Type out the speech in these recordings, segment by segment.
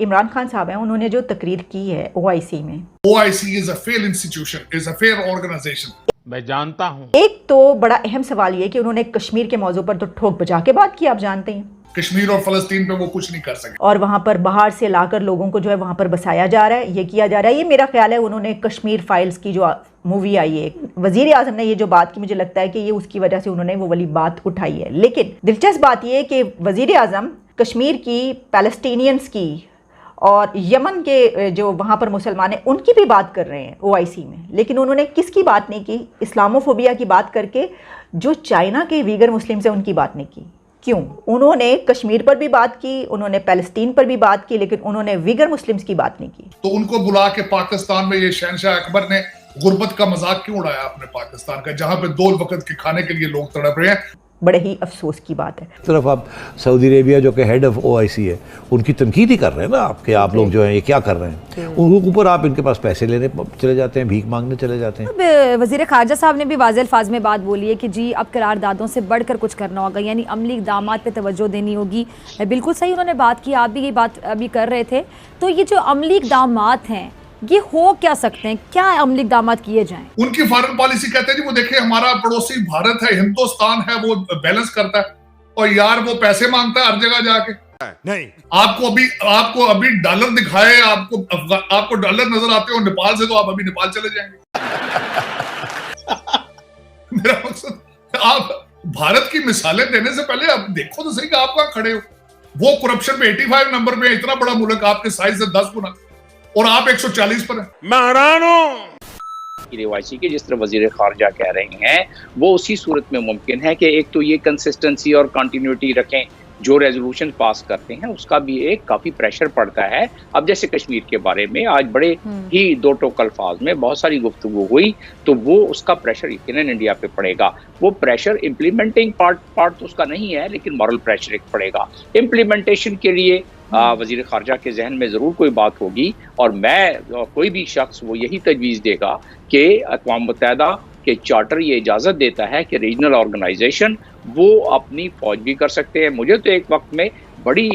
عمران خان صاحب ہیں انہوں نے جو تقریر کی ہے OIC میں، OIC is a failed institution, is a failed organization. میں جانتا ہوں ایک تو بڑا اہم سوال یہ کہ انہوں نے کشمیر کے موضوع پر تو ٹھوک بجا کے بات کی، آپ جانتے ہیں کشمیر اور فلسطین پہ وہ کچھ نہیں کر سکے، اور وہاں پر باہر سے لا کر لوگوں کو جو ہے وہاں پر بسایا جا رہا ہے، یہ کیا جا رہا ہے۔ یہ میرا خیال ہے انہوں نے کشمیر فائلز کی جو مووی آئی ہے، وزیر اعظم نے یہ جو بات کی، مجھے لگتا ہے کہ یہ اس کی وجہ سے انہوں نے وہ والی بات اٹھائی ہے۔ لیکن دلچسپ بات یہ ہے کہ وزیر اعظم کشمیر کی، پیلسٹینینز کی اور یمن کے جو وہاں پر مسلمان ہیں ان کی بھی بات کر رہے ہیں OIC میں، لیکن انہوں نے کس کی بات نہیں کی؟ اسلاموفوبیا کی بات کر کے جو چائنا کے ویگر مسلمز ہیں ان کی بات نہیں کی۔ کیوں؟ انہوں نے کشمیر پر بھی بات کی، انہوں نے پیلسٹین پر بھی بات کی، لیکن انہوں نے ویگر مسلمز کی بات نہیں کی۔ تو ان کو بلا کے پاکستان میں یہ شہنشاہ اکبر نے غربت کا مذاق کیوں اڑایا اپنے پاکستان کا، جہاں پہ 2 وقت کے کھانے کے لیے لوگ تڑپ رہے ہیں؟ بڑے ہی افسوس کی بات ہے۔ ایک طرف آپ سعودی عربیہ جو کہ ہیڈ آف OIC ہے ان کی تنقید ہی کر رہے ہیں نا آپ، کہ آپ لوگ جو ہیں یہ کیا کر رہے ہیں، ان کے اوپر آپ ان کے پاس پیسے لینے چلے جاتے ہیں، بھیک مانگنے چلے جاتے ہیں۔ اب وزیر خارجہ صاحب نے بھی واضح الفاظ میں بات بولی ہے کہ جی اب قراردادوں سے بڑھ کر کچھ کرنا ہوگا، یعنی عملی اقدامات پہ توجہ دینی ہوگی۔ بالکل صحیح انہوں نے بات کی، آپ بھی یہ بات ابھی کر رہے تھے۔ تو یہ جو عملی اقدامات ہیں یہ ہو کیا سکتے ہیں، کیا عملی اقدامات کیے جائیں؟ ان کی فارن پالیسی کہتے ہیں جی وہ دیکھیں ہمارا پڑوسی بھارت ہے، ہندوستان ہے، وہ بیلنس کرتا ہے، اور یار وہ پیسے مانگتا ہے ہر جگہ جا کے۔ نہیں، آپ کو ابھی ڈالر دکھائے، آپ کو ڈالر نظر آتے ہو نیپال سے، تو آپ ابھی نیپال چلے جائیں گے۔ میرا مقصد آپ بھارت کی مثالیں دینے سے پہلے آپ دیکھو تو صحیح کہ آپ کہاں کھڑے ہو۔ وہ کرپشن پہ 85 نمبر پہ، اتنا بڑا ملک آپ کے سائز سے 10 گنا، اور آپ 140 پر ہیں۔ میں حیران ہوں۔ OIC کے جس طرح وزیر خارجہ کہہ رہے ہیں وہ اسی صورت میں ممکن ہے کہ ایک تو یہ کنسسٹنسی اور کنٹینیوٹی رکھیں، جو ریزولوشن پاس کرتے ہیں اس کا بھی ایک کافی پریشر پڑتا ہے۔ اب جیسے کشمیر کے بارے میں آج بڑے ہی 2 ٹوک الفاظ میں بہت ساری گفتگو ہوئی، تو وہ اس کا پریشر یقیناً انڈیا پہ پڑے گا۔ وہ پریشر امپلیمنٹنگ پارٹ تو اس کا نہیں ہے، لیکن مورل پریشر ایک پڑے گا۔ امپلیمنٹیشن کے لیے وزیر خارجہ کے ذہن میں ضرور کوئی بات ہوگی، اور میں کوئی بھی شخص وہ یہی تجویز دے گا کہ اقوام متحدہ کے چارٹر یہ اجازت دیتا ہے کہ ریجنل آرگنائزیشن وہ اپنی فوج بھی کر سکتے ہیں۔ مجھے تو ایک وقت میں بڑی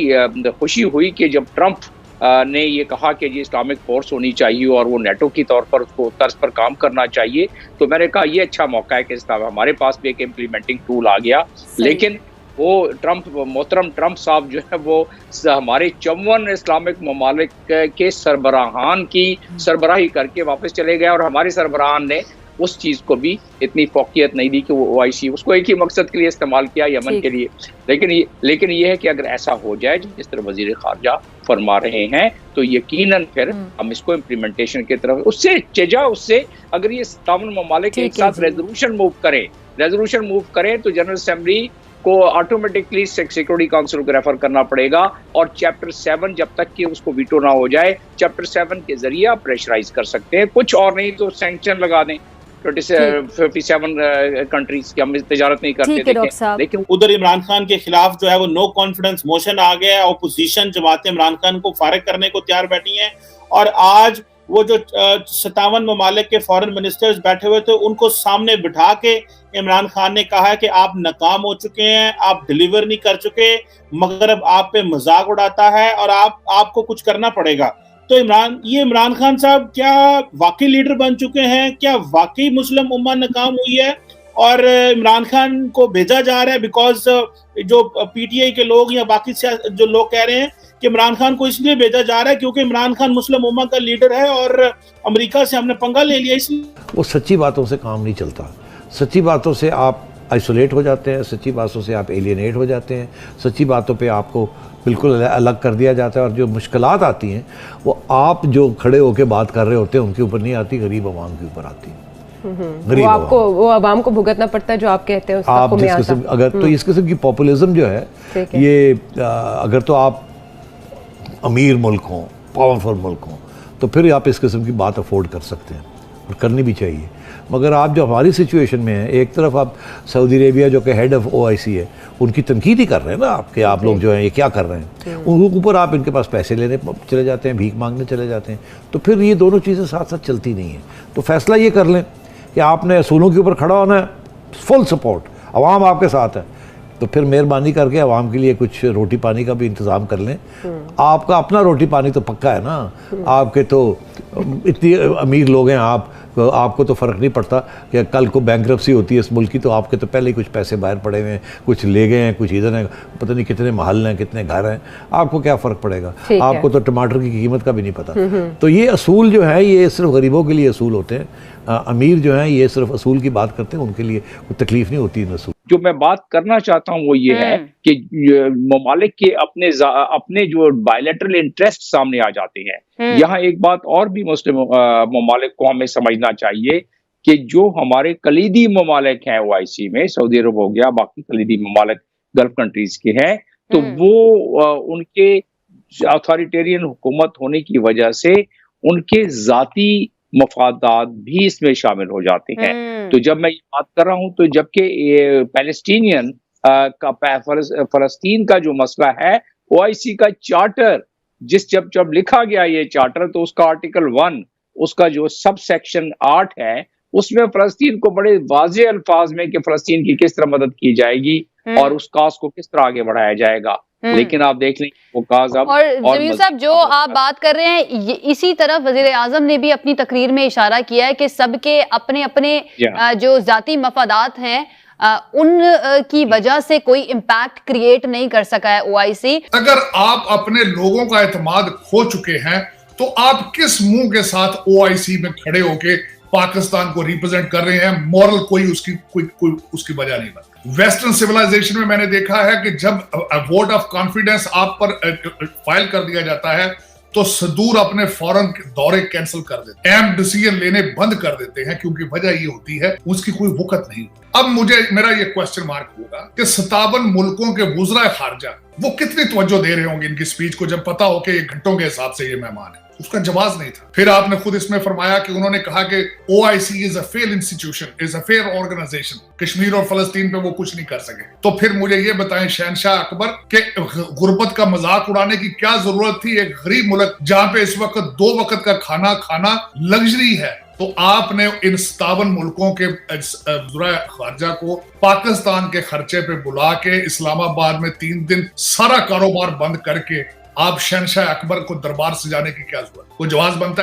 خوشی ہوئی کہ جب ٹرمپ نے یہ کہا کہ یہ اسلامک فورس ہونی چاہیے اور وہ نیٹو کی طور پر اس کو طرز پر کام کرنا چاہیے، تو میں نے کہا یہ اچھا موقع ہے کہ ہمارے پاس بھی ایک امپلیمنٹنگ ٹول آ گیا۔ لیکن وہ محترم ٹرمپ صاحب جو ہے وہ ہمارے 54 اسلامک ممالک کے سربراہان کی سربراہی کر کے واپس چلے گئے، اور ہمارے سربراہان نے اس چیز کو بھی اتنی فوقیت نہیں دی کہ وہ OIC اس کو ایک ہی مقصد کے لیے استعمال کیا، یمن کے لیے۔ لیکن یہ ہے کہ اگر ایسا ہو جائے جس طرح وزیر خارجہ فرما رہے ہیں، تو یقیناً پھر ہم اس کو امپلیمنٹیشن کی طرف اس سے اگر یہ 57 ممالک ایک ساتھ ریزولوشن موو کریں تو جنرل اسمبلی کو آٹومیٹکلی سیکورٹی کونسل کو ریفر کرنا پڑے گا، اور چیپٹر 7 جب تک کہ اس کو ویٹو نہ ہو جائے، چیپٹر 7 کے ذریعے آپ پریشرائز کر سکتے ہیں، کچھ اور نہیں تو سینکشن لگا دیں 57 کنٹریز کی، ہم تجارت نہیں کرتے۔ لیکن ادھر عمران خان کے خلاف جو ہے وہ نو کانفیڈنس موشن آ گیا ہے، اپوزیشن جماعتیں عمران خان کو فارغ کرنے کو تیار بیٹھی ہیں، اور آج وہ جو 57 ممالک کے فارن منسٹرز بیٹھے ہوئے تھے ان کو سامنے بٹھا کے عمران خان نے کہا ہے کہ آپ ناکام ہو چکے ہیں، آپ ڈیلیور نہیں کر چکے، مغرب آپ پہ مذاق اڑاتا ہے اور آپ کو کچھ کرنا پڑے گا۔ تو عمران خان صاحب کیا واقعی لیڈر بن چکے ہیں؟ کیا واقعی مسلم امہ ناکام ہوئی ہے اور عمران خان کو بھیجا جا رہا ہے؟ بیکاز جو PTI کے لوگ یا باقی جو لوگ کہہ رہے ہیں کہ عمران خان کو اس لیے بھیجا جا رہا ہے کیونکہ عمران خان مسلم امہ کا لیڈر ہے اور امریکہ سے ہم نے پنگا لے لیا، اس لیے۔ وہ سچی باتوں سے کام نہیں چلتا، سچی باتوں سے آپ آئسولیٹ ہو جاتے ہیں، سچی باتوں سے آپ ایلینیٹ ہو جاتے ہیں، سچی باتوں پہ آپ کو بالکل الگ کر دیا جاتا ہے، اور جو مشکلات آتی ہیں وہ آپ جو کھڑے ہو کے بات کر رہے ہوتے ہیں ان کے اوپر نہیں آتی، غریب عوام کے اوپر آتی ہے۔ وہ عوام کو بھگتنا پڑتا ہے جو آپ کہتے ہیں، آپ جس قسم اگر تو اس قسم کی پاپولزم جو ہے یہ اگر تو آپ امیر ملک ہوں، پاورفل ملک ہوں، تو پھر آپ اس قسم کی بات افورڈ کر سکتے ہیں اور کرنی بھی چاہیے۔ مگر آپ جو ہماری سچویشن میں ہیں، ایک طرف آپ سعودی عربیہ جو کہ ہیڈ آف OIC ہے ان کی تنقید ہی کر رہے ہیں نا آپ، کہ آپ لوگ جو ہیں یہ کیا کر رہے ہیں، ان کے اوپر آپ ان کے پاس پیسے لینے چلے جاتے ہیں، بھیک مانگنے چلے جاتے ہیں، تو پھر یہ دونوں چیزیں ساتھ ساتھ چلتی نہیں ہیں۔ تو فیصلہ یہ کر لیں کہ آپ نے اصولوں کے اوپر کھڑا ہونا ہے، فل سپورٹ، عوام آپ کے ساتھ ہے، تو پھر مہربانی کر کے عوام کے لیے کچھ روٹی پانی کا بھی انتظام کر لیں. آپ کا اپنا روٹی پانی تو پکا ہے نا, آپ کے تو اتنی امیر لوگ ہیں, آپ کو تو فرق نہیں پڑتا کہ کل کو بینکرپسی ہوتی ہے اس ملک کی, تو آپ کے تو پہلے ہی کچھ پیسے باہر پڑے ہوئے ہیں, کچھ لے گئے ہیں, کچھ ادھر ہیں, پتہ نہیں کتنے محل ہیں, کتنے گھر ہیں, آپ کو کیا فرق پڑے گا؟ آپ کو تو ٹماٹر کی قیمت کا بھی نہیں پتا. تو یہ اصول جو ہے یہ صرف غریبوں کے لیے اصول ہوتے ہیں. امیر جو ہیں یہ صرف اصول کی بات کرتے ہیں, ان کے لیے کوئی تکلیف نہیں ہوتی ان اصول. جو میں بات کرنا چاہتا ہوں وہ یہ ہے کہ ممالک کے اپنے جو بائیلیٹرل انٹرسٹ سامنے آ جاتے ہیں. یہاں ایک بات اور بھی مسلم ممالک کو ہمیں سمجھنا چاہیے کہ جو ہمارے کلیدی ممالک ہیں OIC میں, سعودی عرب ہو گیا, باقی کلیدی ممالک گلف کنٹریز کے ہیں, تو وہ ان کے اتھارٹیرین حکومت ہونے کی وجہ سے ان کے ذاتی مفادات بھی اس میں شامل ہو جاتے ہیں. تو جب میں یہ بات کر رہا ہوں تو جبکہ پیلسٹینین فلسطین کا جو مسئلہ ہے, OIC کا چارٹر جب لکھا گیا یہ چارٹر, تو اس کا آرٹیکل 1 اس کا جو سب سیکشن 8 ہے, اس میں فلسطین کو بڑے واضح الفاظ میں کہ فلسطین کی کس طرح مدد کی جائے گی اور اس کاز کو کس طرح آگے بڑھایا جائے گا. لیکن آپ دیکھ لیں وہ کاز اب, اور جمیل صاحب جو آپ بات کر رہے ہیں اسی طرف وزیر اعظم نے بھی اپنی تقریر میں اشارہ کیا ہے کہ سب کے اپنے اپنے جو ذاتی مفادات ہیں ان کی وجہ سے کوئی امپیکٹ کریٹ نہیں کر سکا ہے OIC. اگر آپ اپنے لوگوں کا اعتماد کھو چکے ہیں تو آپ کس منہ کے ساتھ OIC میں کھڑے ہو کے پاکستان کو ریپرزینٹ کر رہے ہیں؟ مورل کوئی اس کی وجہ نہیں بنتا. ویسٹرن سیولائزیشن میں نے دیکھا ہے کہ جب ووٹ آف کانفیڈنس آپ پر فائل کر دیا جاتا ہے تو صدور اپنے فوراً دورے کینسل کر دیتے ہیں, اہم ڈیسیژن لینے بند کر دیتے ہیں, کیونکہ وجہ یہ ہوتی ہے اس کی کوئی وقت نہیں. اب میرا یہ کوسچن مارک ہوگا کہ 57 ملکوں کے وزراء خارجہ وہ کتنی توجہ دے رہے ہوں گے ان کی سپیچ کو, جب پتا ہو کہ یہ گھنٹوں کے حساب سے یہ مہمان ہے. اس کا جواز نہیں تھا. پھر آپ نے خود اس میں فرمایا کہ انہوں نے کہا کہ OIC is a failed institution, is a fair organization. Kashmir اور فلسطین پہ وہ کچھ نہیں کر سکے. تو پھر مجھے یہ بتائیں شہنشاہ اکبر کہ غربت کا مذاق اڑانے کی کیا ضرورت تھی؟ ایک غریب ملک جہاں پہ اس وقت 2 وقت کا کھانا لگژری ہے, تو آپ نے ان 57 ملکوں کے وزراء خارجہ کو پاکستان کے خرچے پہ بلا کے اسلام آباد میں 3 دن سارا کاروبار بند کر کے آپ شہنشاہ اکبر کو دربار سجانے کی کیا ضرورت؟ وہ جواز بنتا ہے.